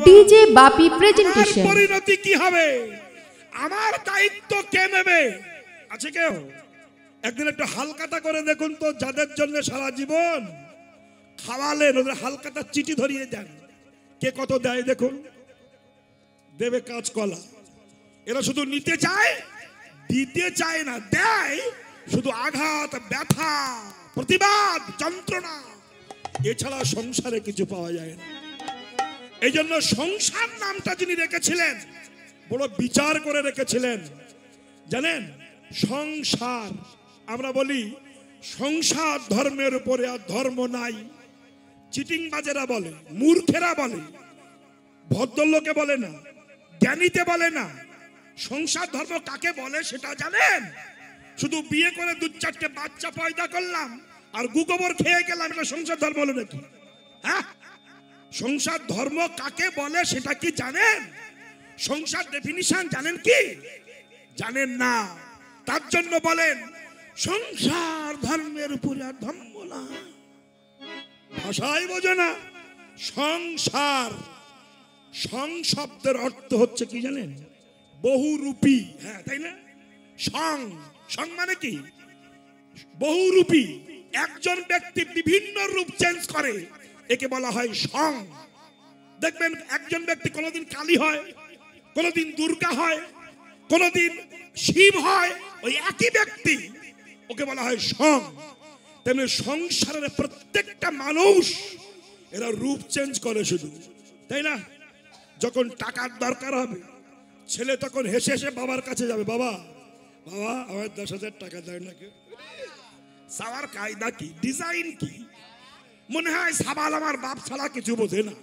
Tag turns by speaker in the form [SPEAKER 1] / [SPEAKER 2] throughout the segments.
[SPEAKER 1] DJ বাপি presentation.
[SPEAKER 2] পরিণতি কি হবে, আমার দায়িত্ব কে নেবে? আছে কেউ? একদিন একটু হালকাতা করে দেখুন তো, যাদের জন্য সারা জীবন খাওয়ালেন ওদের হালকাতা চিঠি ধরিয়ে দেন, কে কত দেয় দেখুন। দেবে কাঁচকলা। এরা শুধু নিতে চায়, দিতে চায় না, দেয় শুধু আঘাত, ব্যথা, প্রতিবাদ, যন্ত্রণা, এছাড়া সংসারে কিছু পাওয়া যায় না। এই জন্য সংসার নামটা যিনি রেখেছিলেন বড় বিচার করে রেখেছিলেন, জানেন? সংসার, আমরা বলি সংসার ধর্মের উপরে আর ধর্ম নাই। চিটিংবাজেরা বলে, মূর্খেরা বলে, ভদ্রলোকে বলে না, জ্ঞানীতে বলে না। সংসার ধর্ম কাকে বলে সেটা জানেন? শুধু বিয়ে করে 2-4টে বাচ্চা পয়দা করলাম আর গুগোবর খেয়ে গেলাম, এটা সংসার ধর্ম হলো নাকি? হ্যাঁ, সংসার ধর্ম কাকে বলে সেটা কি জানেন? সংসার ডেফিনিশন জানেন কি? জানেন না। তার জন্য বলেন সংসার ধর্মের উপরে আর ধর্ম না। ভাষাই বোঝে না। সংসার, সং শব্দের অর্থ হচ্ছে কি জানেন? বহুরূপী। হ্যাঁ, তাই না? সং, সং মানে কি? বহুরূপী। একজন ব্যক্তি বিভিন্ন রূপ চেঞ্জ করে, একে বলা হয় সং। দেখবেন একজন ব্যক্তি কোনোদিন কালী হয়, কোনোদিন দুর্গা হয়, কোনোদিন শিব হয়, ওই একই ব্যক্তি, ওকে বলা হয় সং। তেমনি সংসারের প্রত্যেকটা মানুষ এরা রূপ চেঞ্জ করে শুধু, তাই না? যখন টাকার দরকার হবে, ছেলে তখন হেসে হেসে বাবার কাছে যাবে, বাবা বাবা আমার 10,000 টাকা দেয় নাকি? সাওয়ার কায়দা কি, ডিজাইন কি, মনে হয় সাবাল আমার বাপ ছাড়া কিছু বোঝে না।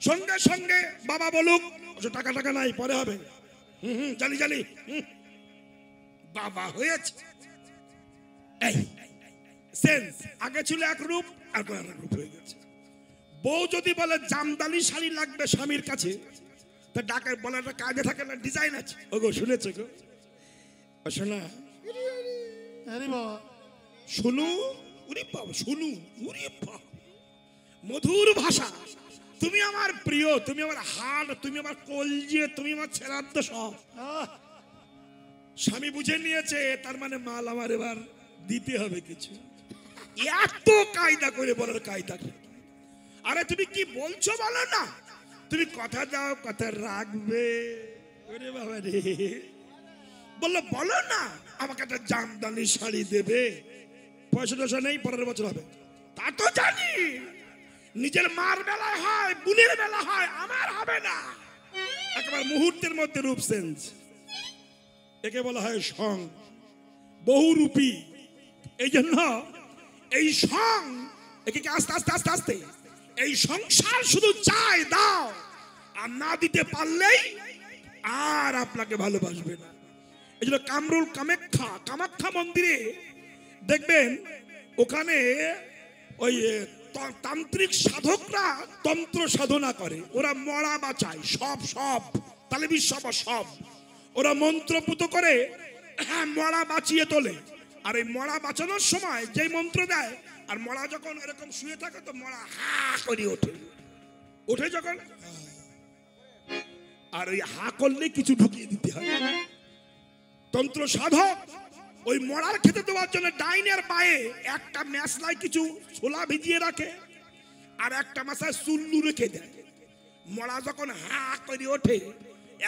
[SPEAKER 2] সঙ্গে সঙ্গে বাবা বলুক টাকা টাকা নাই, পরে হবে, জানি জানি, বাবা হয়েছে। এই সেন্স আগে ছিল এক রূপ, এখন আর এক রূপ হয়ে গেছে। বউ যদি বলে জামদানি শাড়ি লাগবে স্বামীর কাছে, তা ডাকে বলে একটা কাজে থাকে না, ডিজাইন আছে। ওগো শুনেছো গো? শোনা, শুনু, উরি বাবা, শুনু, উরি বাবা, মধুর ভাষা। তুমি আমার প্রিয়, তুমি আমার হাড়, তুমি আমার কলজে, তুমি আমার ছেড়াদ্দ সব। স্বামী বুঝে নিয়েছে, তার মানে মাল আমার এবার দিতে হবে কিছু। এত কায়দা করে বলার কায়দা। আরে তুমি কি বলছো বলো না, তুমি কথা দাও, কথা রাখবে। ওরে বাবা রে, বললো বলো না আমাকে একটা জামদানি শাড়ি দেবে, পয়সা টয়সা নেই, পরের বছর হবে। তা তো জানি, নিজের মার বেলায় হয়, বোনের বেলা হয়, আমার হবে না। একেবারে মুহূর্তের মধ্যে রূপ চেঞ্জ। একে বলা হয় সং, বহুরূপী। এই জন্য এই সং, একে আস্তে আস্তে আস্তে আস্তে এই সংসার শুধু চাই দাও, আর না দিতে পারলেই আর আপনাকে ভালোবাসবে না। এই জন্য কামরুল কামাখ্যা মন্দিরে দেখবেন, ওখানে ওই তান্ত্রিক সাধকরা তন্ত্র সাধনা করে, ওরা মরা বাঁচায়, সব সব তালেবি সব ওরা মন্ত্রপুত করে মরা বাঁচিয়ে তোলে। আর এই মরা বাঁচানোর সময় যেই মন্ত্র দেয়, আর মরা যখন এরকম শুয়ে থাকে তো মরা হা করে ওঠে, ওঠে যখন, আর ওই হা করলে কিছু ঢুকিয়ে দিতে হয়। তন্ত্র সাধক ওই মরার খেতে দেওয়ার জন্য ডাইনের পায়ে একটা মেশলায় কিছু ছোলা ভিজিয়ে রাখে, আর একটা মাথায় চুল্লু রেখে দেয়। মরা যখন হা করে ওঠে,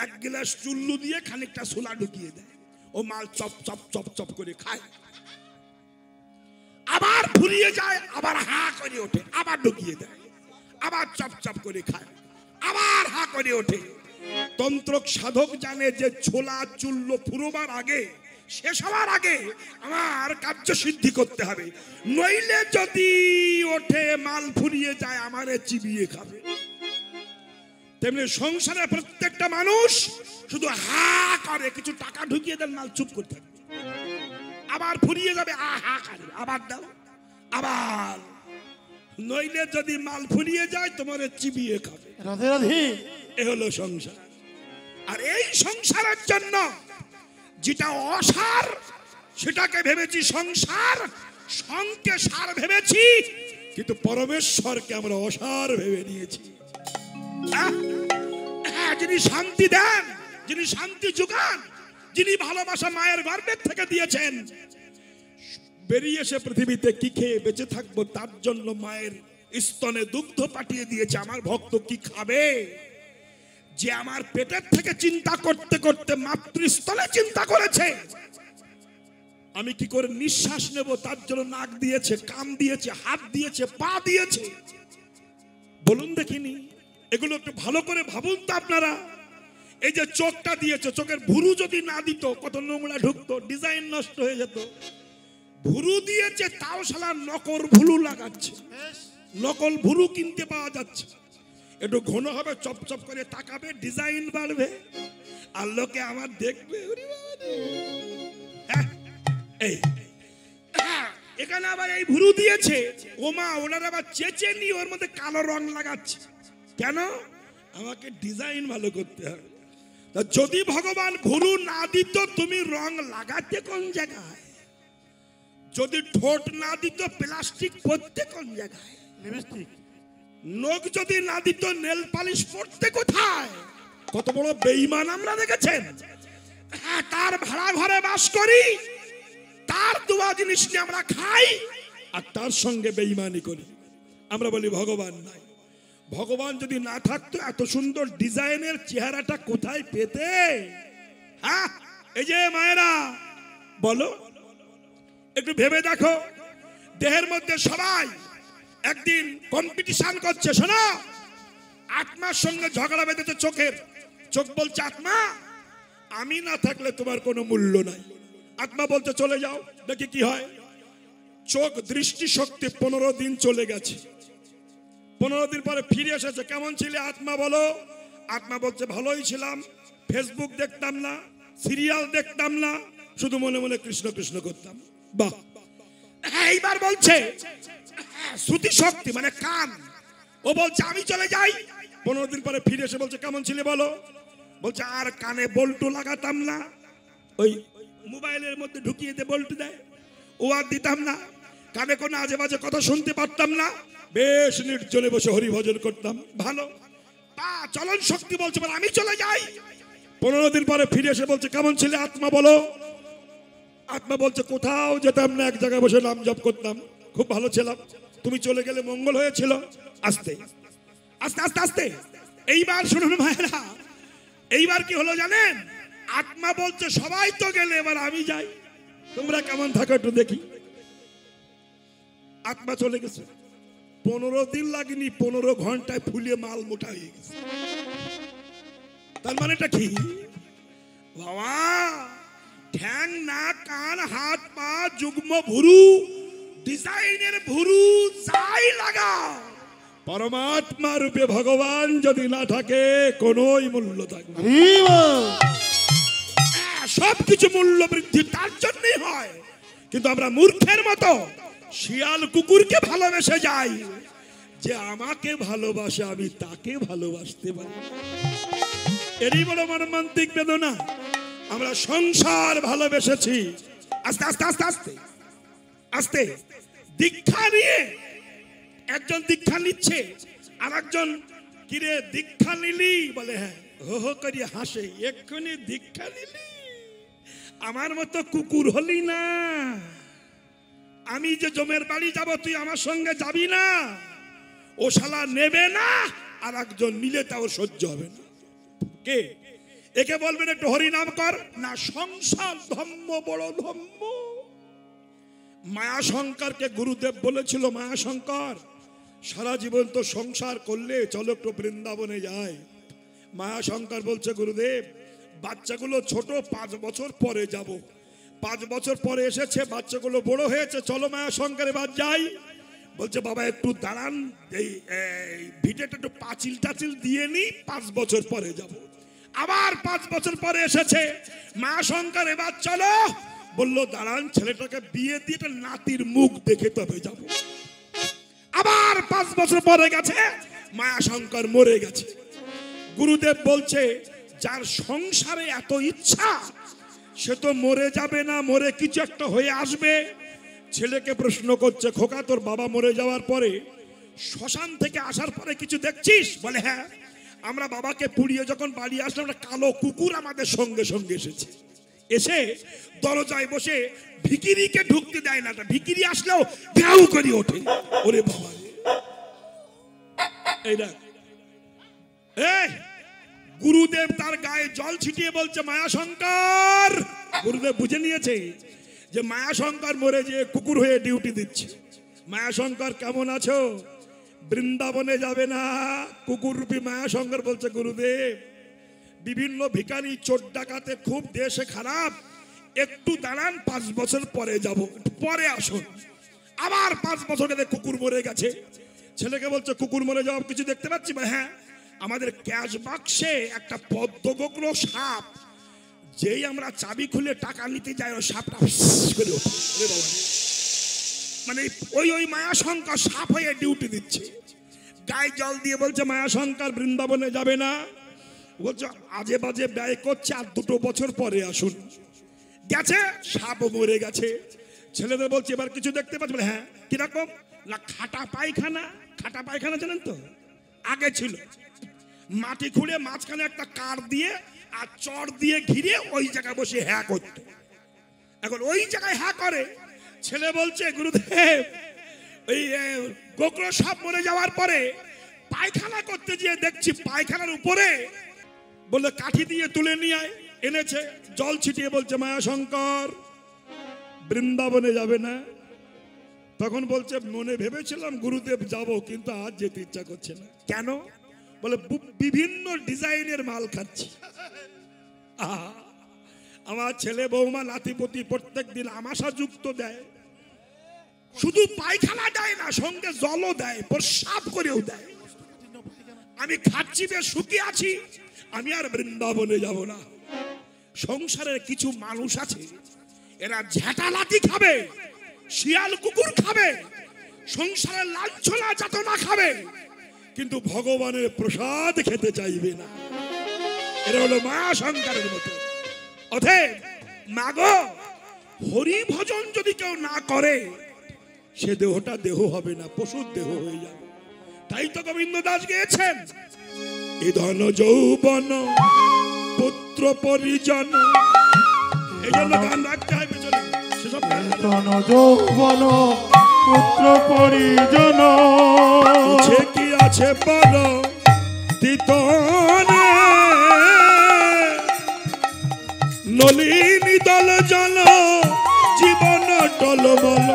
[SPEAKER 2] 1 গ্লাস চুল্লু দিয়ে খানিকটা ছোলা ঢুকিয়ে দেয়, ও মাল চপ চপ চপ চপ করে খায়, আবার ফুরিয়ে যায়, আবার হা করে ওঠে, আবার ঢুকিয়ে দেয়, আবার চপ চপ করে খায়, আবার হা করে ওঠে। তন্ত্রক সাধক জানে যে ছোলা চুল্লু ফুরোবার আগে, শেষ হওয়ার আগে আমার কার্য সিদ্ধি করতে হবে, নইলে যদি ওঠে মাল ফুরিয়ে যায় আমারে চিবিয়ে খাবে। তেমনি সংসারে প্রত্যেকটা মানুষ শুধু হা করে, কিছু টাকা ঢুকিয়ে দেন, মাল চুপ করতে থাকবে, আবার ফুরিয়ে যাবে, হা করে আবার দাও, আবার, নইলে যদি মাল ফুরিয়ে যায় তোমারে চিবিয়ে খাবে। রাধে রাধে। এ হলো সংসার। আর এই সংসারের জন্য যেটা অসার সেটাকে ভেবেছি সংসার, সংকে সার ভেবেছি, কিন্তু পরমেশ্বরকে আমরা অসার ভেবে নিয়েছি। যিনি শান্তি দেন, যিনি শান্তি যোগান, যিনি ভালোবাসা মায়ের গর্ভের থেকে দিয়েছেন, বেরিয়ে এসে পৃথিবীতে কি খেয়ে বেঁচে থাকবো তার জন্য মায়ের স্তনে দুগ্ধ পাঠিয়ে দিয়েছে। আমার ভক্ত কি খাবে? যে আমার পেটের থেকে চিন্তা করতে করতে মাতৃস্থলে চিন্তা করেছে আমি কি করে নিঃশ্বাস নেব তার জন্য নাক দিয়েছে, কান দিয়েছে, হাত দিয়েছে, পা দিয়েছে। বলুন দেখিনি, এগুলো একটু ভালো করে ভাবুন তো আপনারা। এই যে চোখটা দিয়েছে, চোখের ভুরু যদি না দিত কত নোংরা ঢুকতো, ডিজাইন নষ্ট হয়ে যেত। ভুরু দিয়েছে তাও শালা নকল ভুরু লাগাচ্ছে, নকল ভুরু কিনতে পাওয়া যাচ্ছে। একটু ঘন হবে, চপচপ করে তাকাবে, ডিজাইন বাড়বে, আর লোকে আমার দেখবে। এই এখানে আবার এই ভুরু দিয়েছে, ওমা ওনার আবার চেঁচে নিয়ে ওর মধ্যে কালো রং লাগাচ্ছে। কেন? আমাকে ডিজাইন ভালো করতে হবে। যদি ভগবান ভুরু না দিত তুমি রং লাগাতে কোন জায়গায়? যদি ঠোঁট না দিত প্লাস্টিক পরতে কোন জায়গায়? নখ যদি না দিত নেল পালিশ পরতে কোথায়? কত বড় বেঈমান আমরা দেখেছেন। তার ভাড়া ঘরে বাস করি, তার দুয়া জিনিস নিয়ে আমরা খাই, আর তার সঙ্গে বেঈমানি করি। আমরা বলি ভগবান নাই। ভগবান যদি না থাকতো এত সুন্দর ডিজাইনের চেহারাটা কোথায় পেতে? হ্যাঁ, এই যে মায়েরা বলো, একটু ভেবে দেখো, দেহের মধ্যে সবাই একদিন কম্পিটিশন করছে। শোনো, আত্মার সঙ্গে ঝগড়া বেঁধেছে চোখের। চোখ বলছে আত্মা আমি না থাকলে তোমার কোনো মূল্য নাই। আত্মা বলছে চলে যাও, দেখি কি হয়। চোখ দৃষ্টি শক্তি 15 দিন চলে গেছে। 15 দিন পরে ফিরে এসেছে। কেমন ছিলে আত্মা বলো? আত্মা বলছে ভালোই ছিলাম, ফেসবুক দেখতাম না, সিরিয়াল দেখতাম না, শুধু মনে মনে কৃষ্ণ কৃষ্ণ করতাম। বাহ। এইবার বলছে শ্রুতি শক্তি মানে কান, ও বলছে আমি চলে যাই। 15 দিন পরে ফিরে এসে বলছে কেমন ছিলে বলো? বলছে আর কানে বল্টু লাগাতাম না, ওই মোবাইলের মধ্যে ঢুকিয়ে দিয়ে বল্টু দেয়, ও আর দিতাম না। কানে কোনো আজে বাজে কথা শুনতে পারতাম না, বেশ নির্জনে বসে হরিভজন করতাম। ভালো। পা চলন শক্তি বলছে আমি চলে যাই। 15 দিন পরে ফিরে এসে বলছে কেমন ছিলে আত্মা বলো? আত্মা বলছে কোথাও যেতাম না, এক জায়গায় বসে নাম জপ করতাম, খুব ভালো ছিলাম, তুমি চলে গেলে মঙ্গল হয়েছিল। আস্তে আস্তে আস্তে আস্তে এইবার শুনুন ভাইরা, এইবার কি হলো জানেন? আত্মা বলছে সবাই তো গেলে, এবার আমি যাই, তোমরা কেমন থাকো একটু দেখি। আত্মা চলে গেছে। 15 দিন লাগেনি, 15 ঘন্টায় ফুলে মাল মোটা হয়ে গেছে। তার মানে এটা কি বাবা? ঠ্যাং না কান হাত পা যুগ্ম ভুরু, ডিজাইনের ভুরু যাই লাগাও, পরমাত্মা রূপে ভগবান যদি না থাকে কোনোই মূল্য থাকবে না। সবকিছু মূল্য বৃদ্ধি তার জন্যই হয়, কিন্তু আমরা মূর্খের মতো শিয়াল কুকুরকে ভালোবেসে যাই, যে আমাকে ভালোবাসে আমি তাকে ভালোবাসতে পারি। এরই বড় মর্মান্তিক বেদনা। আমরা সংসার ভালোবেসেছি। আস্তে আস্তে আস্তে আস্তে আস্তে দীক্ষা নিয়ে একজন দীক্ষা নিচ্ছে, আর একজন কিরে দীক্ষা নিলি বলে হ্যাঁ, হো হো করিয়ে হাসে, এক্ষুনি দীক্ষা নিলি, আমার মতো কুকুর হলি না, আমি যে জমের বাড়ি যাব তুই আমার সঙ্গে যাবি না। ও শালা নেবে না, আর একজন নিলে তাও সহ্য হবে না। কে? একে বলবেন একটু হরিনাম কর না, সংসার ধর্ম বড় ধর্ম। মায়াশঙ্করকে গুরুদেব বলেছিল, মায়াশঙ্কর সারা জীবন তো সংসার করলে, চলো একটু বৃন্দাবনে যায়। মায়াশঙ্কর বলছে গুরুদেব বাচ্চাগুলো ছোট, 5 বছর পরে যাব। 5 বছর পরে এসেছে, বাচ্চাগুলো বড় হয়েছে, চলো মায়াশঙ্কর এবার যাই। বলছে বাবা একটু দাঁড়ান, এই ভিটেটা একটু পাঁচিল টাচিল দিয়ে নি, 5 বছর পরে যাব। আবার 5 বছর পরে এসেছে, মায়াশঙ্কর এবার চলো। বললো দাঁড়ান, ছেলেটাকে বিয়ে দিয়ে নাতির মুখ দেখে তবে যাব। আবার 5 বছর পরে গেছে, মায়াশঙ্কর মরে গেছে। গুরুদেব বলছে যার সংসারে এত ইচ্ছা সে তো মরে যাবে না, মরে কিছু একটা হয়ে আসবে। ছেলেকে প্রশ্ন করছে, খোকা তোর বাবা মরে যাওয়ার পরে শ্মশান থেকে আসার পরে কিছু দেখছিস? বলে হ্যাঁ। আমরা বাবাকে পুড়িয়ে যখন বাড়ি আসলাম, একটা কালো কুকুর আমাদের সঙ্গে সঙ্গে এসেছে। এসে দরজায় বসে ভিখিরিকে ঢুকতে দেয় না, ভিখিরি আসলেও ঘাউ করে ওঠে। ওরে বাবা, এই দেখ, এই গুরুদেব তার গায়ে জল ছিটিয়ে বলছে মায়াশঙ্কর। গুরুদেব বুঝে নিয়েছে যে মায়াশঙ্কর মরে যে কুকুর হয়ে ডিউটি দিচ্ছে। মায়াশঙ্কর কেমন আছো? বৃন্দাবনে যাবে না? কুকুর রূপী মায়াশঙ্কর বলছে গুরুদেব, বিভিন্ন ভিখারি চোর ডাকাতে খুব দেশে খারাপ, একটু দাঁড়ান, 5 বছর পরে যাব, পরে আসুন। আবার 5 বছর আগে কুকুর মরে গেছে। ছেলেকে বলছে কুকুর মরে যাওয়া কিছু দেখতে পাচ্ছি? হ্যাঁ, আমাদের ক্যাশ বাক্সে একটা পদ্মগোগ্র সাপ, যেই আমরা চাবি খুলে টাকা নিতে যাই, ওই সাপটা করে ওঠে। মানে ওই মায়াশঙ্কর সাপ হয়ে ডিউটি দিচ্ছে। গায়ে জল দিয়ে বলছে মায়াশঙ্কর বৃন্দাবনে যাবে না। বলছে আজে বাজে ব্যয় করছে, আর 2 বছর পরে আসুন। গেছে, সাপ মরে গেছে। ছেলেদের বলছে এবার কিছু দেখতে পাচ্ছি? হ্যাঁ। কিরকম? না, খাটা পায়খানা। খাটা পায়খানা জানেন তো? আগে ছিল মাটি খুঁড়ে মাঝখানে একটা কাঠ দিয়ে আর চট দিয়ে ঘিরে ওই জায়গায় বসে হ্যাঁ করত। এখন ওই জায়গায় হ্যাঁ করে। ছেলে বলছে গুরুদেব, ওই গোগ্র সাপ মরে যাওয়ার পরে পায়খানা করতে গিয়ে দেখছি পায়খানার উপরে বলে কাঠি দিয়ে তুলে নিয়ে এনেছে, জল ছিটিয়ে বলছে মায়াশঙ্কর বৃন্দাবনে যাবে না? তখন বলছে মনে ভেবেছিলাম গুরুদেব যাব, কিন্তু আজ যেতে ইচ্ছা করছে না। কেন? বলে বিভিন্ন ডিজাইনের মাল খাচ্ছি। আমার ছেলে বৌমা নাতিপতি প্রত্যেক দিন আমাশা যুক্ত দেয়, শুধু পায়খানা দেয় না, সঙ্গে জলও দেয়, প্রসাব করেও দেয়। আমি খাচ্ছি, বেশ সুখী আছি, আমি আর বৃন্দাবনে যাব না। সংসারের কিছু মানুষ আছে, এরা ঝাঁটা লাঠি খাবে, শিয়াল কুকুর খাবে, সংসারের লাঞ্ছনা যাতনা খাবে, কিন্তু ভগবানের প্রসাদ খেতে চাইবে না। এরা হলো মায়াশঙ্করের মতো। অতএব মাগো, হরি ভজন যদি কেউ না করে, সে দেহটা দেহ হবে না, পশুর দেহ হয়ে যাবে। তাই তো গোবিন্দ দাস গেয়েছেন, এ ধন যৌবন পুত্র পরিজন। এই জন্য গান রাখতে হয় পেছনে, সেসব
[SPEAKER 3] ধন যৌবন পুত্র পরিজন,
[SPEAKER 2] কি আছে পর তিতনে, নলিনী দল জন জীবন টলমল,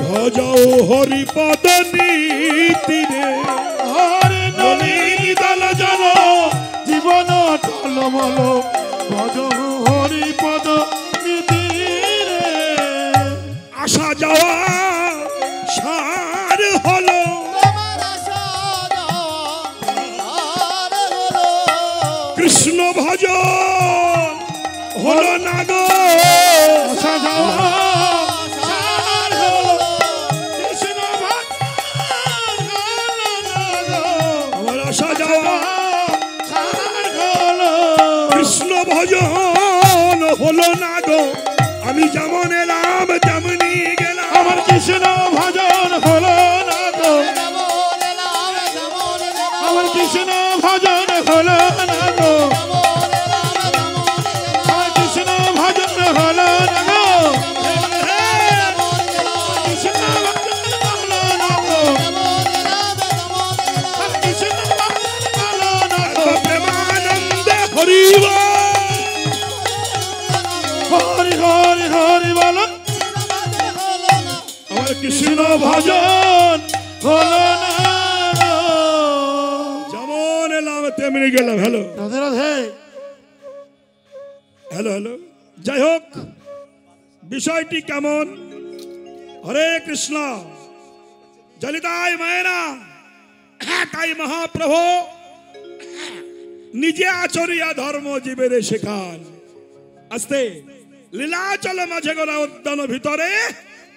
[SPEAKER 2] ভজও হরিপদ নীতিরে।
[SPEAKER 3] হরে নলিনী দল জন জীবন টলমল, ভজও হরিপদ নীতিরে।
[SPEAKER 2] আসা যাওয়া সার হলো, কৃষ্ণ ভজন হলো না গো।
[SPEAKER 3] আসা যাওয়া সার হলো, কৃষ্ণ ভজন হলো না গো।
[SPEAKER 2] আমার আসা যাওয়া
[SPEAKER 3] সার হলো,
[SPEAKER 2] কৃষ্ণ ভজন হলো না গো। আমি যেমন এলাম তেমনি গেলাম,
[SPEAKER 3] আমার কৃষ্ণ ভজন হলো না গো। আমার কৃষ্ণ ভজন হলো না গো। আমার কৃষ্ণ ভজন হলো না গো। কৃষ্ণ ভজন হলো না গো। আমার কৃষ্ণ ভজন হলো না গো।
[SPEAKER 2] প্রেমানন্দে হরি বল।
[SPEAKER 3] হরি হরি হরি বলো,
[SPEAKER 2] আমার
[SPEAKER 3] কৃষ্ণ ভজন হলো না গো।
[SPEAKER 2] যেমন এলাম তেমনি গেলাম। Hello
[SPEAKER 3] Radhe Radhe.
[SPEAKER 2] Hello hello. যাই হোক, বিষয়টি কেমন? হরে কৃষ্ণ। জলিতাই মায়েরা, তাই মহাপ্রভু নিজে আচরিয়া ধর্ম জীবের শেখান। আস্তে লীলাচল মাঝে গোরা উদ্যান ভিতরে,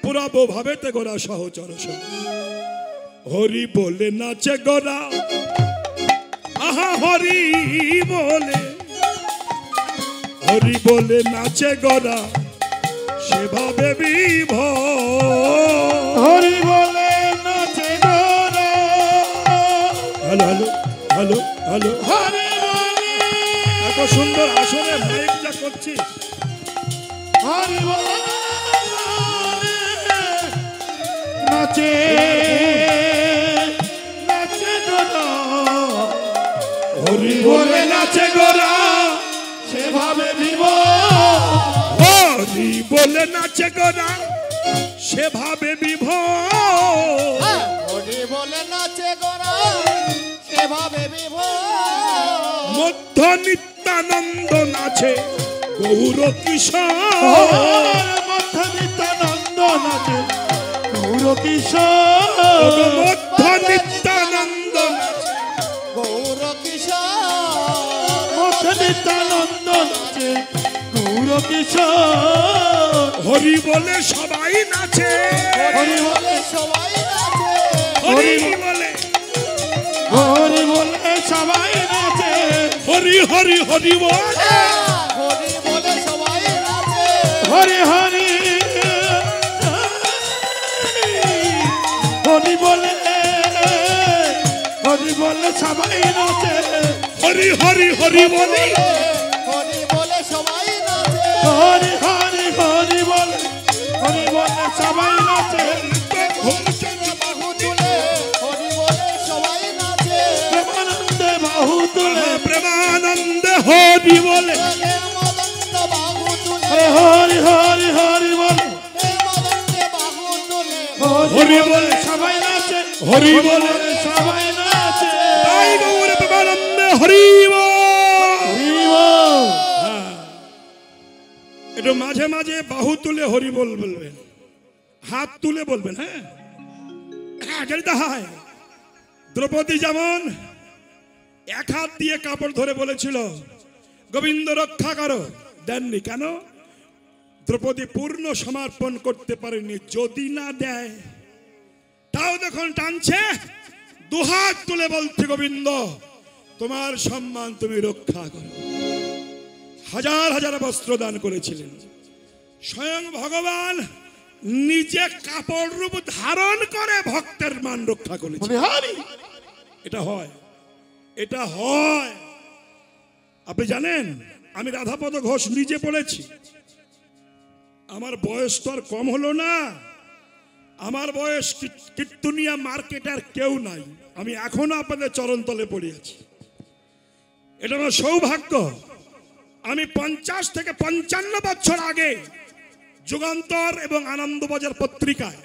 [SPEAKER 2] পুরাবো ভাবেতে গোরা সহচর। হরি বলে নাচে গোরা, আহা হরি বলে, হরি বলে নাচে গোরা, সেভাবে বিভোর।
[SPEAKER 3] হরি বলে নাচে Gora.
[SPEAKER 2] Hello hello hello. Hello,
[SPEAKER 3] Hari বলে
[SPEAKER 2] এত সুন্দর আসরে মাইক যা করছি,
[SPEAKER 3] হরি বলে নাচে নাচে গোরা হরি বলে নাচে গোরা সেভাবে বিব
[SPEAKER 2] হরি বলে নাচে গোরা সেভাবে বিভোর।
[SPEAKER 4] হরি বলে নাচে গোরা সেভাবে বিভোর।
[SPEAKER 2] মধ্য নিত্যানন্দ নাচে গৌর কিশোর।
[SPEAKER 3] মধ্য নিত্যানন্দ নাচে গৌর কিশোর
[SPEAKER 2] মধ্য নিত্যানন্দ নাচে
[SPEAKER 4] গৌর কিশোর।
[SPEAKER 3] মধ্য নিত্যানন্দ নাচে গৌর কিশোর
[SPEAKER 2] হরি বলে সবাই নাচে,
[SPEAKER 4] হরি বলে সবাই নাচে।
[SPEAKER 2] হরি বলে
[SPEAKER 3] হরি বলে সবাই নাচে
[SPEAKER 2] হরি হরি হরি বলে
[SPEAKER 4] হরি বলে সবাই নাচে।
[SPEAKER 3] হরি হরি হরি বলে সবাই নাচে
[SPEAKER 2] হরি হরি হরি বলে
[SPEAKER 4] হরি বলে সবাই নাচে।
[SPEAKER 3] হরি হরি হরি বলে সবাই নাচে
[SPEAKER 4] বাহু তুলে হরি বলে সবাই নাচে।
[SPEAKER 3] প্রেমানন্দে বাহু তুলে
[SPEAKER 2] প্রেমানন্দে হরি বলে
[SPEAKER 4] প্রেমানন্দ বাহু তুলে
[SPEAKER 3] হরি হরি হরি বলে
[SPEAKER 4] প্রেমানন্দে বাহু তুলে
[SPEAKER 3] হরি বলে সবাই নাচে
[SPEAKER 2] হরি বলে
[SPEAKER 3] সবাই নাচে
[SPEAKER 2] তাই গৌর প্রেমানন্দে হরি বল।
[SPEAKER 3] হরি বল।
[SPEAKER 2] একটু মাঝে মাঝে বাহু তুলে হরি বল বলবেন, হাত তুলে বলবেন। হ্যাঁ, জানিতে হয় দ্রৌপদী যেমন এক হাত দিয়ে কাপড় ধরে বলেছিল গোবিন্দ রক্ষা করো, দেননি কেন? দ্রৌপদী পূর্ণ সমর্পণ করতে পারেনি। যদি না দেয় তাও যখন টানছে দুহাত তুলে বলছে গোবিন্দ তোমার সম্মান তুমি রক্ষা করো। হাজার হাজার বস্ত্র দান করেছিলেন। স্বয়ং ভগবান নিজে কাপড় রূপ ধারণ করে ভক্তের মান রক্ষা করেছে।
[SPEAKER 3] হরি
[SPEAKER 2] এটা হয়, এটা হয়। আপনি জানেন আমি রাধাপদ ঘোষ নিজে পড়েছি। আমার বয়স তো আর কম হলো না। আমার বয়স কীর্তনিয়া মার্কেটার কেউ নাই। আমি এখনো আপনাদের চরণতলে পড়ে আছি। এটা আমার সৌভাগ্য। আমি 50 থেকে 55 বছর আগে যুগান্তর এবং আনন্দবাজার পত্রিকায়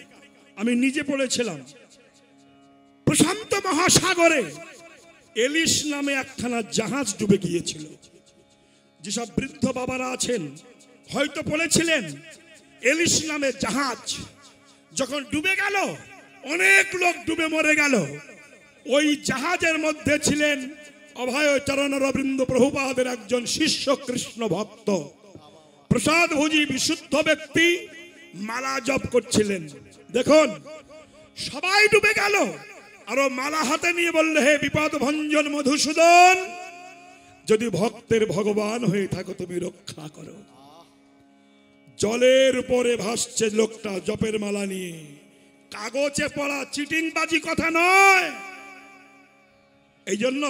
[SPEAKER 2] আমি নিজে পড়েছিলাম প্রশান্ত মহাসাগরে এলিশ নামে একখানা জাহাজ ডুবে গিয়েছিল। যেসব বৃদ্ধ বাবারা আছেন হয়তো পড়েছিলেন এলিশ নামে জাহাজ যখন ডুবে গেল, অনেক লোক ডুবে মরে গেল। ওই জাহাজের মধ্যে ছিলেন অভয় চরণ রবীন্দ্র প্রভুপাদের একজন শিষ্য কৃষ্ণ ভক্ত, প্রসাদ ভোজি বিশুদ্ধ ব্যক্তি, মালা জপ করছিলেন। দেখুন সবাই ডুবে গেল, আরো মালা হাতে নিয়ে বললে হে বিপদ ভঞ্জন মধুসূদন, যদি ভক্তের ভগবান হয়ে থাকো তুমি রক্ষা করো। জলের উপরে ভাসছে লোকটা জপের মালা নিয়ে। কাগজে পড়া চিটিংবাজি কথা নয়। এই জন্য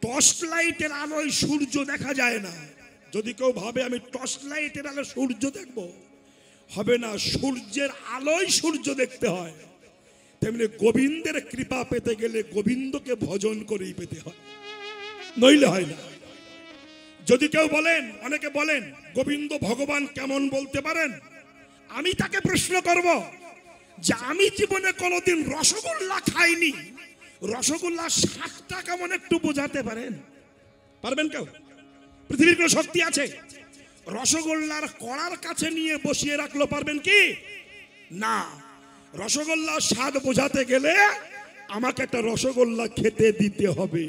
[SPEAKER 2] টর্চ লাইটের আলোয় সূর্য দেখা যায় না। যদি কেউ ভাবে আমি টর্চ লাইটের আলোয় সূর্য দেখব, হবে না। সূর্যের আলোয় সূর্য দেখতে হয়। তেমনি গোবিন্দের কৃপা পেতে গেলে গোবিন্দকে ভজন করেই পেতে হয়, নইলে হয় না। যদি কেউ বলেন, অনেকে বলেন গোবিন্দ ভগবান কেমন বলতে পারেন, আমি তাকে প্রশ্ন করব যে আমি জীবনে কোনোদিন রসগোল্লা খাইনি, রসগোল্লা স্বাদটা কেমন একটু বোঝাতে পারেন? পারবেন কেউ? পৃথিবীর কোন শক্তি আছে রসগোল্লার কড়ার কাছে নিয়ে বসিয়ে রাখলো? পারবেন কি? না। রসগোল্লার স্বাদ বোঝাতে গেলে আমাকে একটা রসগোল্লা খেতে দিতে হবে।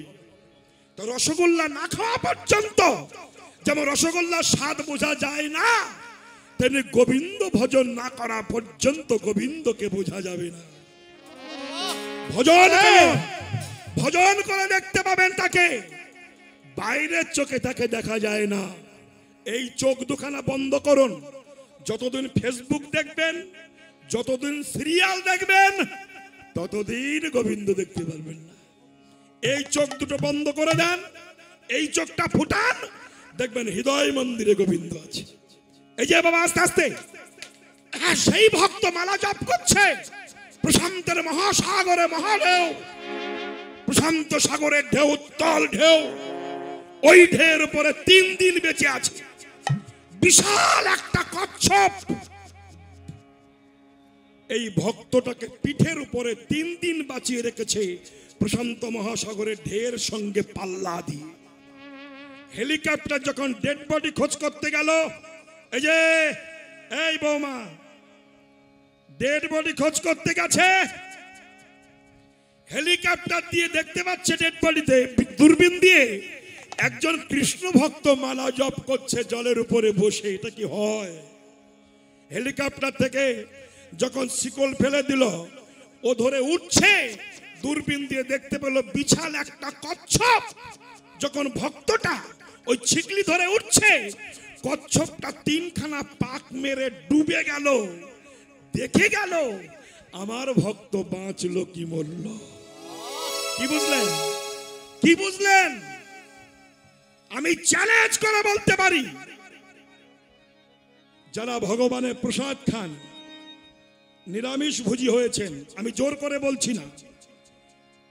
[SPEAKER 2] তো রসগোল্লা না খাওয়া পর্যন্ত যেমন রসগোল্লার স্বাদ বোঝা যায় না, তেমনি গোবিন্দ ভজন না করা পর্যন্ত গোবিন্দকে বোঝা যাবে না। ভজন ভজন করে দেখতে পাবেন তাকে, বাইরের চোখে তাকে দেখা যায় না। এই চোখ দুখানা বন্ধ করুন, যতদিন ফেসবুক দেখবেন, যতদিন সিরিয়াল দেখবেন, ততদিন গোবিন্দ দেখতে পারবেন না। এই চোখ দুটো বন্ধ করে দেন, এই চোখটা ফুটান, দেখবেন হৃদয় মন্দিরে গোবিন্দ আছে। এই যে বাবা আস্তে আস্তে, হ্যাঁ সেই ভক্ত মালা জপ করছে প্রশান্তের মহাসাগরে, মহাঢেউ, প্রশান্ত সাগরের ঢেউ, উত্তাল ঢেউ, ওই ঢেউর উপরে 3 দিন বেঁচে আছে বিশাল একটা কচ্ছপ। এই ভক্তটাকে পিঠের উপরে 3 দিন বাঁচিয়ে রেখেছে প্রশান্ত মহাসাগরের ঢেউর সঙ্গে পাল্লা দিয়ে। হেলিকপ্টার যখন ডেড বডি খোঁজ করতে গেল, এই যে এই বৌমা ডেড বডি খোঁজ করতে গেছে, হেলিকপ্টার দিয়ে দেখতে পাচ্ছে ডেড বডিতে দূরবীন দিয়ে একজন কৃষ্ণ ভক্ত মালা জপ করছে জলের উপরে বসে। এটা কি হয়? হেলিকপ্টার থেকে যখন শিকল ফেলে দিল, ও ধরে উঠছে, দূরবীন দিয়ে দেখতে পেল বিশাল একটা কচ্ছপ। যখন ভক্তটা ওই ছিকলি ধরে উঠছে, কচ্ছপটা 3খানা পাক মেরে ডুবে গেল। দেখে গেল আমার ভক্ত বাঁচলো কি মরল। কি বুঝলেন? কি বুঝলেন? আমি চ্যালেঞ্জ করে বলতে পারি, যারা ভগবানের প্রসাদ খান, নিরামিষ ভোজী হয়েছেন, আমি জোর করে বলছি না,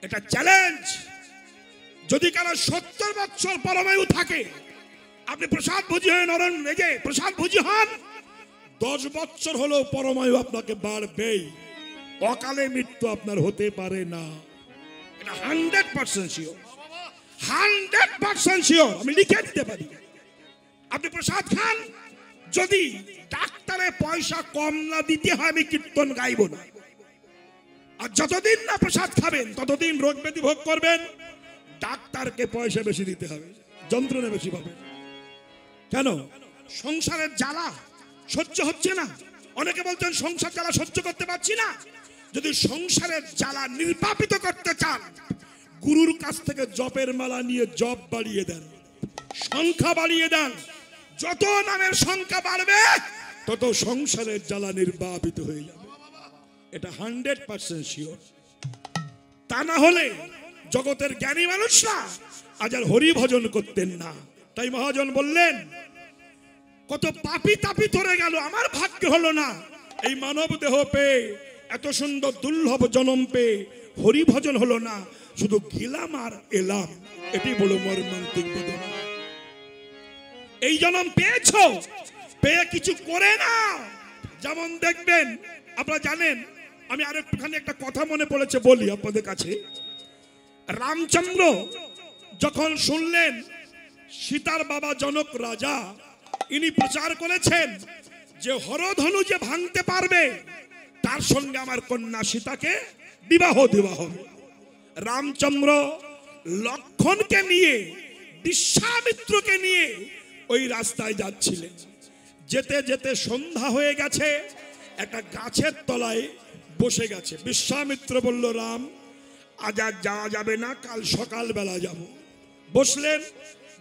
[SPEAKER 2] এটা চ্যালেঞ্জ। যদি কারো 70 বছর পরমায়ু থাকে, আপনি প্রসাদ ভোজী হয়ে নরন রেগে প্রসাদ ভোজী হন, 10 বছর হলেও পরমায়ু আপনাকে বাড়বেই। অকালে মৃত্যু আপনার হতে পারে না, এটা 100% শিওর, 100% শিওর। আমি লিখে দিতে পারি। আপনি প্রসাদ খান, যদি ডাক্তারে পয়সা কম না দিতে হয়, আমি কীর্তন গাইব না। আর যতদিন না প্রসাদ খাবেন ততদিন রোগ ব্যাধি ভোগ করবেন, ডাক্তারকে পয়সা বেশি দিতে হবে, যন্ত্রণা বেশি পাবেন। কেন? সংসারের জ্বালা সহ্য হচ্ছে না। অনেকে বলছেন সংসার জ্বালা সহ্য করতে পারছি না। যদি সংসারের জ্বালা নির্বাপিত করতে চান, গুরুর কাছ থেকে জপের মালা নিয়ে জপ বাড়িয়ে দেন, সংখ্যা বাড়িয়ে দেন। যত নামের সংখ্যা বাড়বে তত সংসারের জ্বালা নির্বাপিত হয়ে যাবে, এটা 100% শিওর। তা না হলে জগতের জ্ঞানী মানুষরা আজ আর হরি ভজন করতেন না। তাই মহাজন বললেন, কত পাপী তাপী ধরে গেল, আমার ভাগ্য হলো না এই মানব দেহ পেয়ে, এত সুন্দর দুর্লভ জনম পেয়ে হরি ভজন হলো না, শুধু গিলাম আর এলাম। এটি বড় মর্মান্তিক বেদনা। এই জনম পেয়েছো, পেয়ে কিছু করে না। যেমন দেখবেন, আপনারা জানেন, আমি আরেকটুখানি একটা কথা মনে পড়েছে বলি আপনাদের কাছে। রামচন্দ্র যখন শুনলেন সীতার বাবা জনক রাজা, ইনি প্রচার করেছেন যে হরধনু যে ভাঙতে পারবে তার সঙ্গে আমার কন্যা সীতাকে বিবাহ দেওয়া হবে। রামচন্দ্র লক্ষণকে নিয়ে, বিশ্বামিত্রকে নিয়ে ওই রাস্তায় যাচ্ছিলেন। যেতে যেতে সন্ধ্যা হয়ে গেছে, একটা গাছের তলায় বসে গেছে। বিশ্বামিত্র বলল, রাম আজ আর যাওয়া যাবে না, কাল সকালবেলা যাব। বসলেন,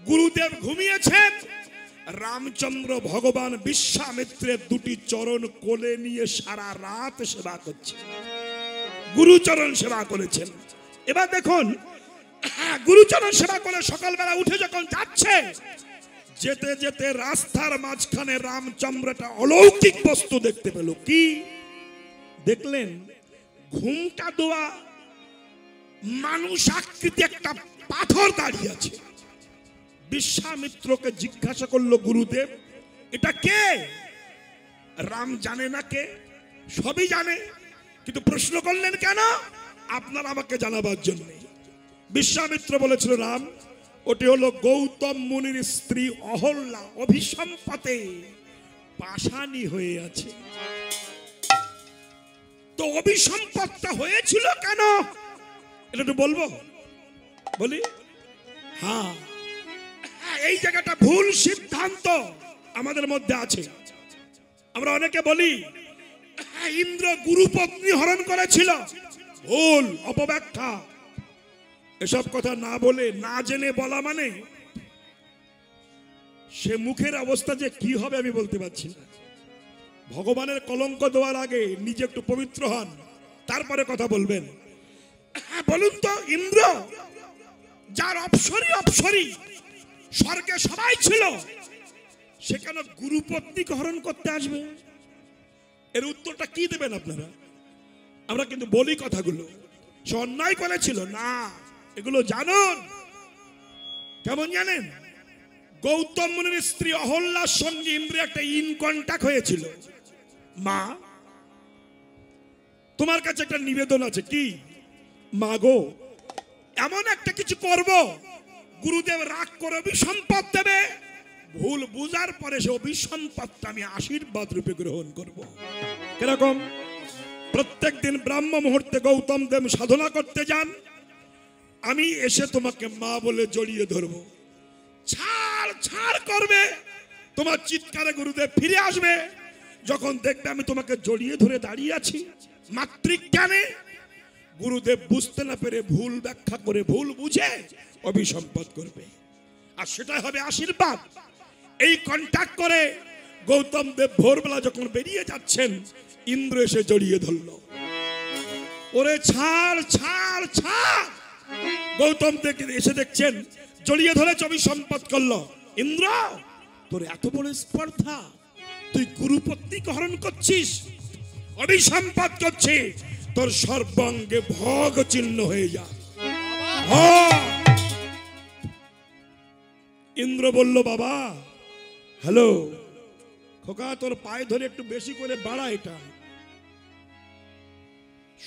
[SPEAKER 2] গুরুদেব ঘুমিয়েছেন। রামচন্দ্র ভগবান বিশ্বামিত্রের 2টি চরণ কোলে নিয়ে সারা রাত সেবা করছে, গুরুচরণ সেবা করেছেন। এবার দেখুন, গুরুচরণ সেবা করে সকালবেলা উঠে যখন যাচ্ছে, যেতে যেতে রাস্তার মাঝখানে রামচন্দ্র একটা অলৌকিক বস্তু দেখতে পেল। কি দেখলেন? ঘুমটা দেওয়া মানুষ আকৃতি একটা পাথর দাঁড়িয়ে আছে। বিশ্বামিত্রকে জিজ্ঞাসা করলো গুরুদেব, এটা কে? রাম জানে না কে, সবই জানে, কিন্তু প্রশ্ন করলেন কেন? আপনার আমাকে জানাবার জন্য। বিশ্বামিত্র বলেছিল, রাম ওটি হলো গৌতম মুনির স্ত্রী অহল্যা, অভিসম্পতে পাষাণী হয়ে আছে। তো অভিসম্পদটা হয়েছিল কেন, এটা একটু বলবো? বলি, হ্যাঁ, এই জায়গাটা ভুল সিদ্ধান্ত আমাদের মধ্যে আছে। আমরা অনেকে বলি ইন্দ্র গুরুপত্নী হরণ করেছিল, ভুল, অপব্যাখ্যা। এসব কথা না বলে, না জেনে বলা মানে সে মুখের অবস্থা যে কি হবে আমি বলতে পারছি না। ভগবানের কলঙ্ক দেওয়ার আগে নিজে একটু পবিত্র হন, তারপরে কথা বলবেন। বলুন তো, ইন্দ্র যার অপসরি স্বর্গে সবাই ছিল, সে কেন গুরুপত্নীকে হরণ করতে আসবে? এর উত্তরটা কি দেবেন আপনারা? আমরা কিন্তু বলি কথাগুলো, সে অন্যায় করেছিল না, এগুলো জানুন। কেমন জানেন? গৌতম মুনির স্ত্রী অহল্যার সঙ্গে ইন্দ্রের একটা ইনকন্টাক্ট হয়েছিল। মা, তোমার কাছে একটা নিবেদন আছে। কি? মা গো, এমন একটা কিছু করব, গুরুদেব রাগ করে অভিসম্পদ দেবে, ভুল বুঝার পরে সে অভিসম্পদটা আমি আশীর্বাদ রূপে গ্রহণ করব। কিরকম? প্রত্যেক দিন ব্রাহ্ম মুহূর্তে গৌতম দেব সাধনা করতে যান, আমি এসে তোমাকে মা বলে জড়িয়ে ধরবো, ছাড় ছাড় করবে, তোমার চিৎকারে গুরুদেব ফিরে আসবে। যখন দেখবে আমি তোমাকে জড়িয়ে ধরে দাঁড়িয়ে আছি মাতৃজ্ঞানে, গুরুদেব বুঝতে না পেরে ভুল ব্যাখ্যা করে ভুল বুঝে অভিসম্পদ করবে, আর সেটাই হবে আশীর্বাদ। এই কন্ট্যাক্ট করে গৌতম দেব ভোরবেলা যখন বেরিয়ে যাচ্ছেন, ইন্দ্র এসে জড়িয়ে ধরল। ওরে ছাড় ছাড় ছাড়! গৌতম দেব এসে দেখছেন জড়িয়ে ধরে অভিসম্পদ করলো। ইন্দ্র, তোর এত বড় স্পর্ধা, তুই গুরুপত্নীকে হরণ করছিস, অভিসম্পদ করছিস, তোর সর্বাঙ্গে ভোগ চিহ্ন হয়ে যা। ইন্দ্র বলল, বাবা হ্যালো খোকা, তোর পায়ে ধরে একটু বেশি করে বাড়া। এটা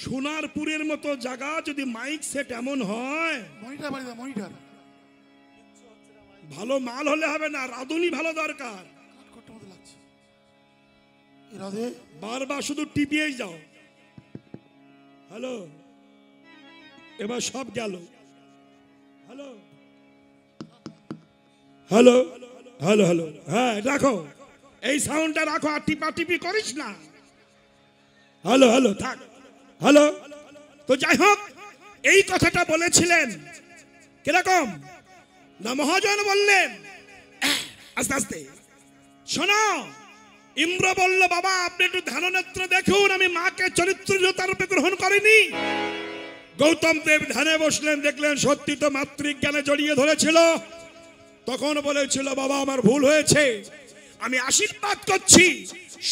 [SPEAKER 2] সোনারপুরের মতো জায়গা, যদি মাইক সেট এমন হয়, ভালো মাল হলে হবে না, রাঁধুনি ভালো দরকার। বারবার শুধু টিপিয়েই যাও। হ্যালো, এবার সব গেল। হ্যালো হ্যালো হ্যালো হ্যালো, হ্যাঁ রাখো, এই সাউন্ডটা রাখো, আর টিপা টিপি করিস না। হ্যালো হ্যালো থাক। হ্যালো। তো যাই হোক, এই কথাটা বলেছিলেন কিরকম না, মহাজন বললেন আস্তে আস্তে, শোনো। ইন্দ্র বলল, বাবা আপনি একটু ধ্যাননেত্র দেখুন, আমি মাকে চরিত্রহীনতার রূপে গ্রহণ করিনি। গৌতম দেব ধ্যানে বসলেন, দেখলেন সত্যি তো মাতৃজ্ঞানে জড়িয়ে ধরেছিল। তখন বলেছিল, বাবা আমার ভুল হয়েছে, আমি আশীর্বাদ করছি,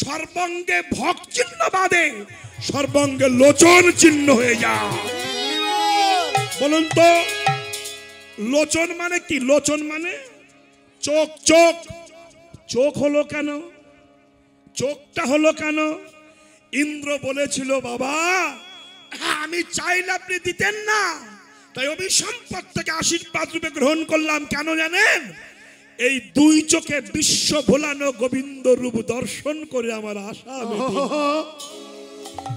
[SPEAKER 2] সর্বাঙ্গে ভোগ চিহ্ন বাদে সর্বাঙ্গে লোচন চিহ্ন হয়ে যা। বলুন তো, লোচন মানে কি? লোচন মানে চোখ। চোখ চোখ হলো কেন? চোখটা হলো কেন? ইন্দ্র বলেছিল, বাবা আমি চাইলে আপনি দিতেন না, তাই অভিসম্পদ থেকে আশীর্বাদ রূপে গ্রহণ করলাম। কেন জানেন? এই দুই চোখে বিশ্ব ভোলানো গোবিন্দ রূপ দর্শন করে আমার আশা মেটে,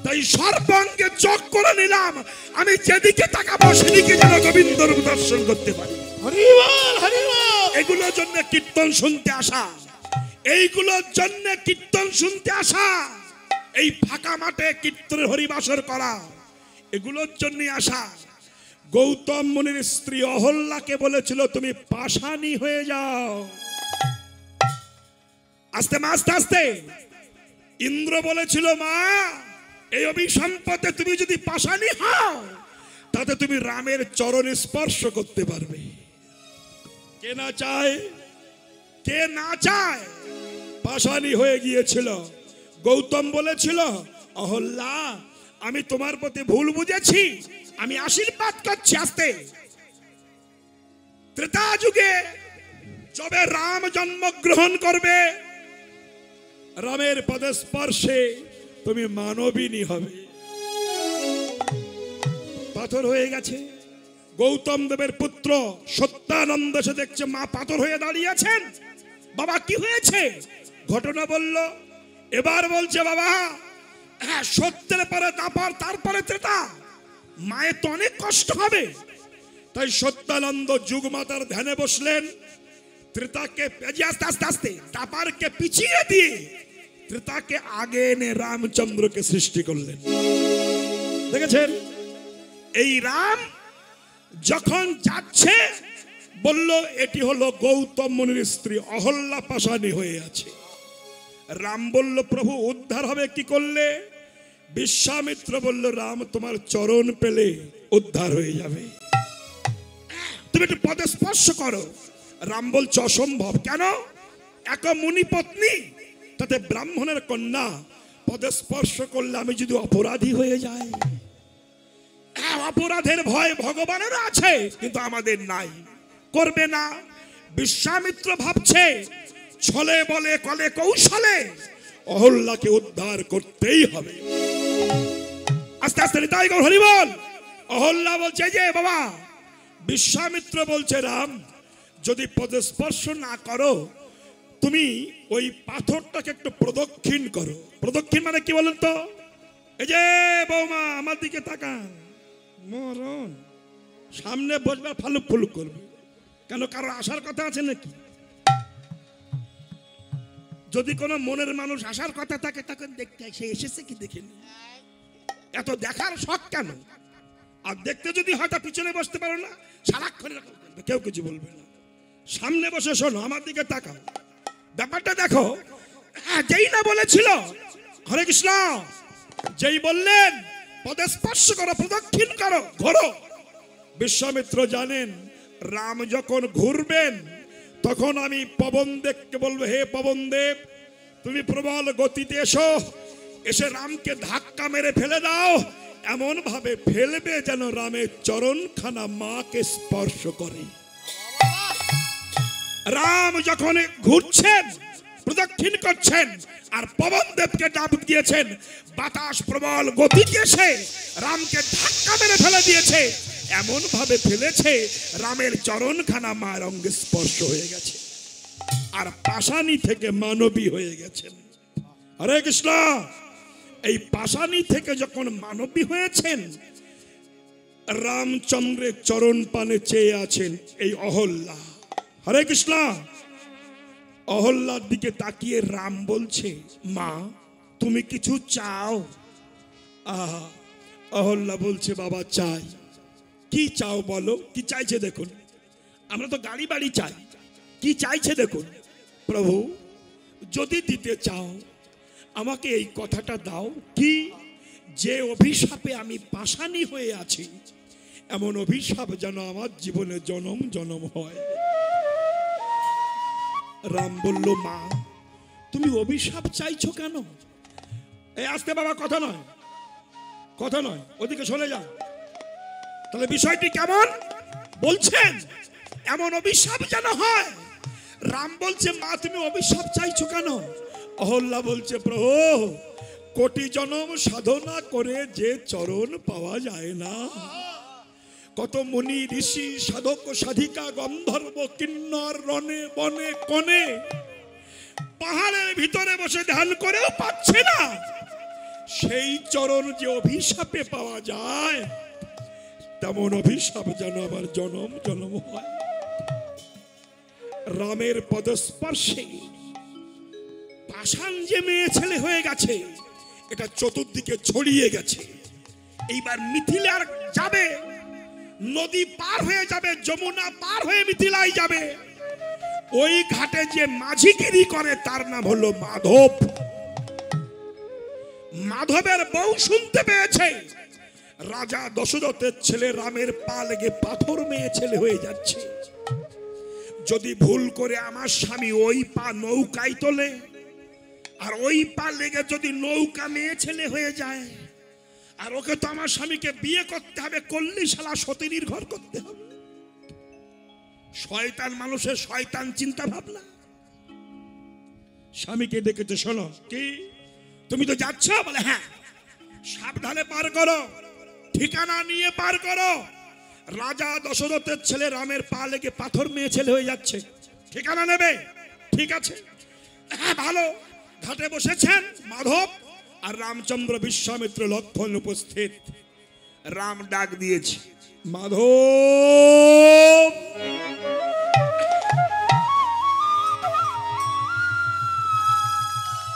[SPEAKER 2] তাই সর্বাঙ্গে চোখ করে নিলাম, আমি যেদিকে তাকাবো সেদিকে যেন গোবিন্দ রূপ দর্শন করতে পারি। এগুলোর জন্য কীর্তন শুনতে আসা, এইগুলোর জন্য কীর্তন শুনতে আসা, এই ফাঁকা মাঠে কীর্তনের হরিবাসর করা, এগুলোর জন্য আসা। গৌতম মুনির স্ত্রী অহল্যাকে বলেছিল, তুমি পাষাণী হয়ে যাও। আস্তে মা, আস্তে আস্তে। ইন্দ্র বলেছিল, মা এই অভিসম্পদে তুমি যদি পাষাণী হও, তাতে তুমি রামের চরণে স্পর্শ করতে পারবে। কে না চায়? কে না চায়? পাষাণী হয়ে গিয়েছিল। গৌতম বলেছিল, অহল্যা আমি তোমার প্রতি ভুল বুঝেছি, আমি আশীর্বাদ করছি। আসতে ত্রেতা যুগে যবে রাম জন্মগ্রহণ করবে, রামের পদস্পর্শে তুমি মানবিনী হবে। পাথর হয়ে গেছে। গৌতম দেবের পুত্র সত্যানন্দ সে দেখছে মা পাথর হয়ে দাঁড়িয়ে আছেন। বাবা কি হয়েছে? ঘটনা বলল। এবার বলছে, বাবা হ্যাঁ সত্যের পরে দাপার, তারপরে ত্রেতা, মায়ের তো অনেক কষ্ট হবে। তাই সত্যানন্দ যুগমাতার ধ্যানে বসলেন। ত্রেতাকে আস্তে আস্তে আস্তে দাপারকে পিছিয়ে দিয়ে ত্রেতাকে আগে এনে রামচন্দ্রকে সৃষ্টি করলেন। দেখেছেন? এই রাম যখন যাচ্ছে বলল, এটি হলো গৌতম মুনির স্ত্রী অহল্যা পাষাণী হয়ে আছে। রাম বলল, প্রভু উদ্ধার হবে কি করলে? বিশ্বামিত্র বলল, রাম তোমার চরণ পেলে উদ্ধার হয়ে যাবে। তুমি একটু পদে স্পর্শ করো। রাম বলছে অসম্ভব। কেন? এক মুনি পত্নী, তাতে ব্রাহ্মণের কন্যা, পদে স্পর্শ করলে আমি যদি অপরাধী হয়ে যাই। অপরাধের ভয় ভগবানের আছে, কিন্তু আমাদের নাই, করবে না। বিশ্বামিত্র ভাবছে ছলে বলে কলে কৌশলে অহল্যাকে উদ্ধার করতেই হবে। আস্তে আস্তে নিতাই গৌর হরি বল। অহল্যা বলছে যে বাবা, বিশ্বামিত্র বলছে রাম, যদি পদে স্পর্শ না করো, তুমি ওই পাথরটাকে একটু প্রদক্ষিণ করো। প্রদক্ষিণ মানে কি বলেন তো? এই যে বৌমা আমার দিকে তাকান, মরণ সামনে বসবে ফালুক ফুলুক করবে। কেন? কারো আসার কথা আছে নাকি? যদি কোনো মনের মানুষ আসার কথা থাকে, তখন দেখতে সে এসেছে কি দেখেনি। এত দেখার শখ কেন? আর দেখতে যদি হয়তো পিছনে বসতে পারো না, সারাক্ষণ কেউ কিছু বলবে না। সামনে বসে শোনো, আমার দিকে তাকাও, ব্যাপারটা দেখো। যেই না বলেছিল হরে কৃষ্ণ, যেই বললেন পদে স্পর্শ করো, প্রদক্ষিণ করো, ঘোরো, বিশ্বামিত্র জানেন রাম যখন ঘুরবেন তখন আমি পবনদেবকে বলবো, হে পবনদেব, তুমি প্রবল গতিতে এসো, এসে রামকে ধাক্কা মেরে ফেলে দাও, এমন ভাবে ফেলবে যেন রামের চরণখানা মাকে স্পর্শ করে। রাম যখন ঘুরছেন, প্রদক্ষিণ করছেন, আর পবনদেবকে ডাব দিয়েছেন, বাতাস প্রবল গতি দিয়েছে, রামকে ধাক্কা মেরে ফেলে দিয়েছে, এমন ভাবে ফেলেছে রামের চরণখানা মায়ের অঙ্গে স্পর্শ হয়ে গেছে, আর পাশানি থেকে মানবী হয়ে গেছেন। হরে কৃষ্ণ। এই পাশানি থেকে যখন মানবী হয়েছেন, রামচন্দ্রের চরণ পানে চেয়ে আছেন এই অহল্যা। হরে কৃষ্ণ। অহল্যার দিকে তাকিয়ে রাম বলছে, মা তুমি কিছু চাও? আহা, অহল্যা বলছে, বাবা চাই। কি চাও বলো? কি চাইছে দেখুন, আমরা তো গাড়ি বাড়ি চাই, কি চাইছে দেখুন। প্রভু যদি দিতে চাও আমাকে এই কথাটা দাও, কি যে অভিশাপে আমি পাশানি হয়ে আছি, এমন অভিশাপ যেন আমার জীবনে জনম জনম হয়। রাম বলল, মা তুমি অভিশাপ চাইছো কেন? এই আসতে বাবা, কথা নয়, কথা নয়, ওদিকে চলে যাও। তাহলে বিষয়টি কেমন বলছেন? এমন অভিশাপ যেন হয়। রাম বলছে, মা তুমি অভিশাপ চাইছো কেন? অহল্যা বলছে, প্রভু কোটি জনম সাধনা করে যে চরণ পাওয়া যায় না, কত মুনি ঋষি সাধক সাধিকা গন্ধর্ব কিন্নর রনে বনে কনে পাহাড়ের ভিতরে বসে ধ্যান করেও পাচ্ছে না, সেই চরণ যে অভিশাপে পাওয়া যায়, তেমন অভিশাপ যেন আমার জনম জনম হয়। রামের পদস্পর্শে পাষাণ যে মেয়ে ছেলে হয়ে গেছে, এটা চতুর্দিকে ছড়িয়ে গেছে। এইবার মিথিলে আর যাবে, নদী পার হয়ে যাবে, যমুনা পার হয়ে মিথিলায় যাবে। ওই ঘাটে যে মাঝিগিরি করে তার নাম হলো মাধব। মাধবের বউ শুনতে পেয়েছে রাজা দশরথের ছেলে রামের পা লেগে পাথর মেয়ে ছেলে হয়ে যাচ্ছে। যদি ভুল করে আমার স্বামী ওই পা নৌকায় তোলে, আর ওই পা লেগে যদি নৌকা মেয়ে ছেলে হয়ে যায়, আর ওকে তো আমার স্বামীকে বিয়ে করতে হবে, করলে শালা সতীনীর ঘর করতে হবে। শয়তান মানুষের শয়তান চিন্তা ভাবনা। স্বামীকে ডেকেছে, শোনো, কি তুমি তো যাচ্ছ? বলে হ্যাঁ। সাবধানে পার করো, ঠিকানা নিয়ে পার করো। রাজা দশরথের ছেলে রামের পা লেগে পাথর মেয়ে ছেলে হয়ে যাচ্ছে, ঠিকানা নেবে? ঠিক আছে, হ্যাঁ ভালো। ঘাটে বসেছেন মাধব আর রামচন্দ্র, বিশ্বামিত্র, লক্ষ্মণ উপস্থিত। রাম ডাক দিয়েছে, মাধব,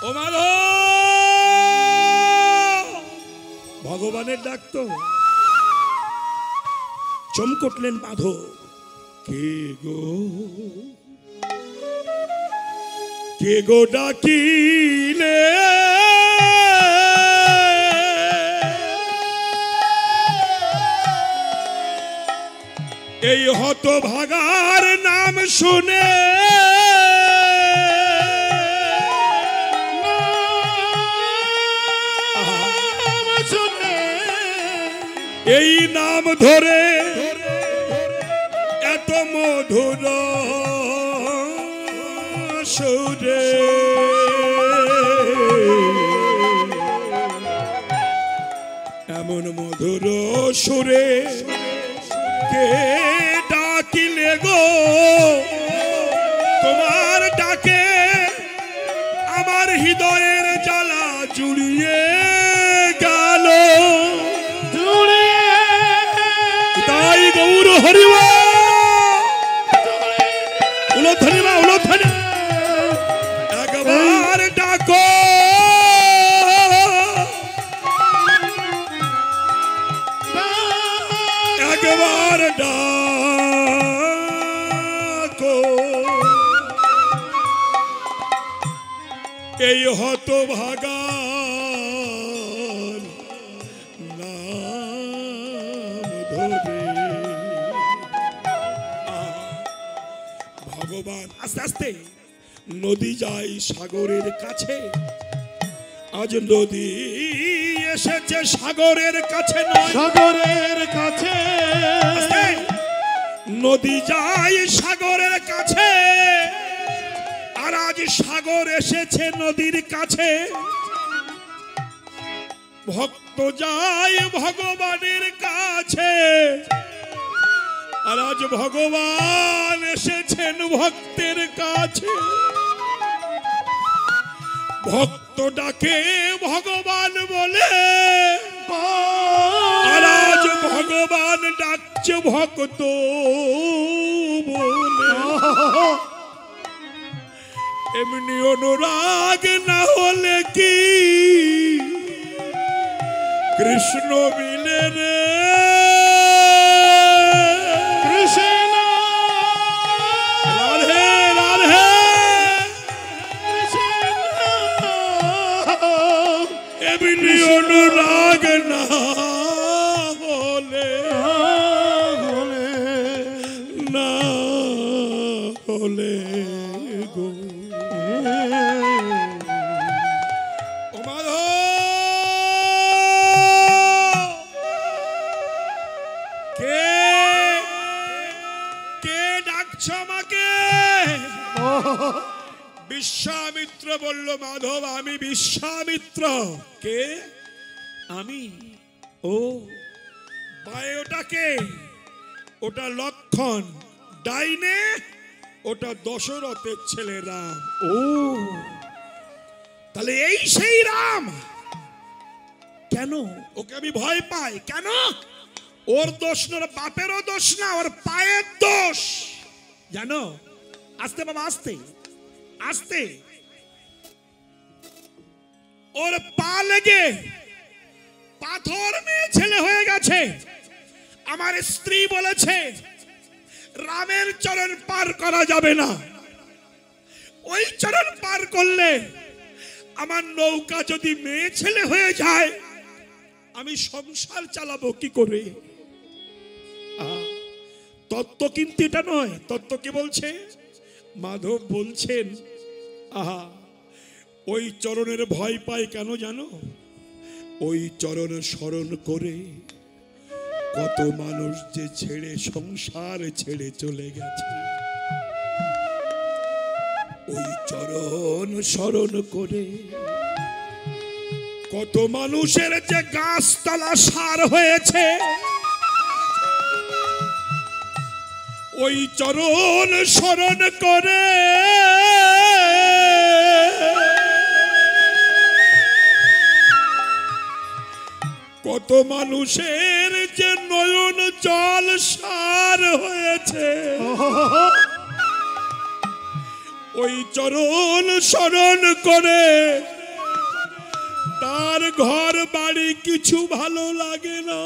[SPEAKER 2] ও মাধব। ভগবানের ডাক তো। চমকটলেন মাধব, কে গো, কে গো ডাকিলে? এই হতভাগার নাম শুনে এই নাম ধরে এত মধুর সুরে এমন মধুর সুরে কে ডাকিলে গো তোমার ডাকে আমার হৃদয়ের জ্বালা জুড়িয়ে গেল তাই গৌর হরিব উলোধ্বনি বা উলোধ্বনি একবার ডাকো একবার ডাকো এই হতভাগার নাম ধরে ভগবান আস্তে আস্তে নদী যায় সাগরের কাছে আজ নদী এসেছে সাগরের কাছে নয়
[SPEAKER 3] সাগরের কাছে
[SPEAKER 2] নদী যায় সাগরের কাছে আর আজ সাগর এসেছে নদীর কাছে ভক্ত যায় ভগবানের কাছে আর আজ ভগবান এসেছেন ভক্তের কাছে ভক্ত ডাকে ভগবান বলে আর আজ ভগবান ডাকছে ভক্ত বলে এমনি অনুরাগ না হলে কি কৃষ্ণ মিলে রে
[SPEAKER 3] কৃষ্ণ
[SPEAKER 2] রাধে রাধে এমনি অনুরাগ না হলে না হলে গো ও মাধব কে কে ডাকছো আমাকে বিশ্বামিত্র বলল মাধব আমি বিশ্বামিত্র কে আমি ও বায়োটাকে ওটা লক্ষণ ডাইনে ওটা দশরথের ছেলে রাম ও তাহলে এই সেই রাম কেন ওকে আমি ভয় পাই কেন ওর দোষ না ওর বাপেরও দোষ না ওর পায়ের দোষ জানো আস্তে বাবা আস্তে আস্তে ওর পা লেগে পাথর মেয়ে ছেলে হয়ে গেছে আমার স্ত্রী বলেছে রামের চরণ পার করা যাবে না ওই চরণ পার করলে আমার নৌকা যদি মেয়ে ছেলে হয়ে যায় আমি সংসার চালাবো কি করে তত্ত্ব কিন্তু এটা নয় তত্ত্ব কি বলছে মাধব বলছেন আহা ওই চরণের ভয় পায় কেন জানো ওই চরণ স্মরণ করে কত মানুষ যে ছেড়ে সংসার ছেড়ে চলে গেছে ওই চরণ স্মরণ করে কত মানুষের যে গাছতলা সার হয়েছে ওই চরণ স্মরণ করে কত মানুষের যে নয়ন জল সার হয়েছে ওই চরণ স্মরণ করে তার ঘর বাড়ি কিছু ভালো লাগে না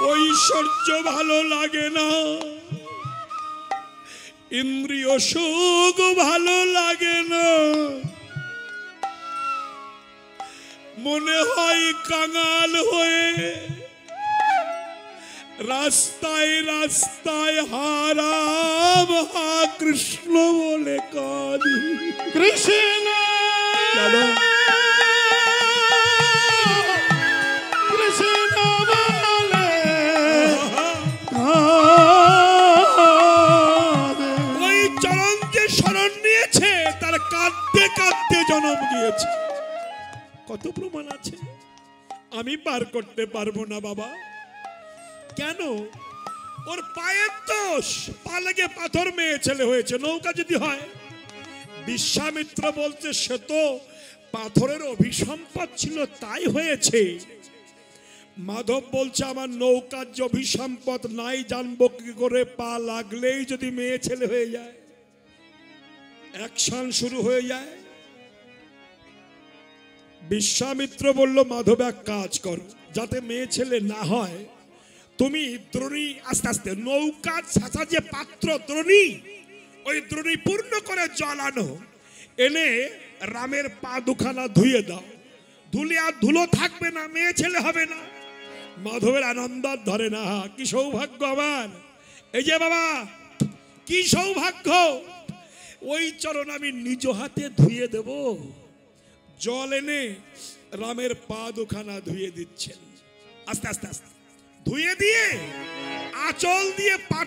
[SPEAKER 2] ঐশ্বর্য ভালো লাগে না ইন্দ্রিয় সুখ ভালো লাগে না মনে হয় কাঙাল হয়ে রাস্তায় রাস্তায় হারাম হা কৃষ্ণ বলে কাঁদি।
[SPEAKER 3] কৃষ্ণ
[SPEAKER 2] দাদা
[SPEAKER 3] কৃষ্ণ বলে
[SPEAKER 2] ওই চরণ যে শরণ নিয়েছে তার কাঁদতে কাঁদতে জন্ম দিয়েছে। কত প্রমাণ আছে, আমি পার করতে পারবো না বাবা। কেন? ওর পায়ের দোষ, পা লেগে পাথর মেয়ে ছেলে হয়েছে। নৌকা যদি হয়, বিশ্বামিত্র বলছে সে তো পাথরের অভিসম্পদ ছিল তাই হয়েছে। মাধব বলছে আমার নৌকার যে অভিসম্পদ নাই, জানবো কি করে? পা লাগলেই যদি মেয়ে ছেলে হয়ে যায়, অ্যাকশন শুরু হয়ে যায়। বিশ্বামিত্র বলল মাধব এক কাজ করো, যাতে মেয়ে ছেলে না হয়, তুমি দ্রোণী আস্তে আস্তে নৌকার ছাঁচা যে পাত্র দ্রোণী, ওই দ্রোণী পূর্ণ করে জল আনো, এনে রামের পা দুখানা ধুয়ে দাও। ধুলে আর ধুলো থাকবে না, মেয়ে ছেলে হবে না। মাধবের আনন্দ ধরে না, কি সৌভাগ্য আমার! এই যে বাবা, কি সৌভাগ্য! ওই চরণ আমি নিজ হাতে ধুয়ে দেব। জল এনে রামের পা দুখানা ধুয়ে দিচ্ছেন। আস্তে আস্তে আস্তে ধুয়ে দিয়ে আঁচল দিয়ে পাটা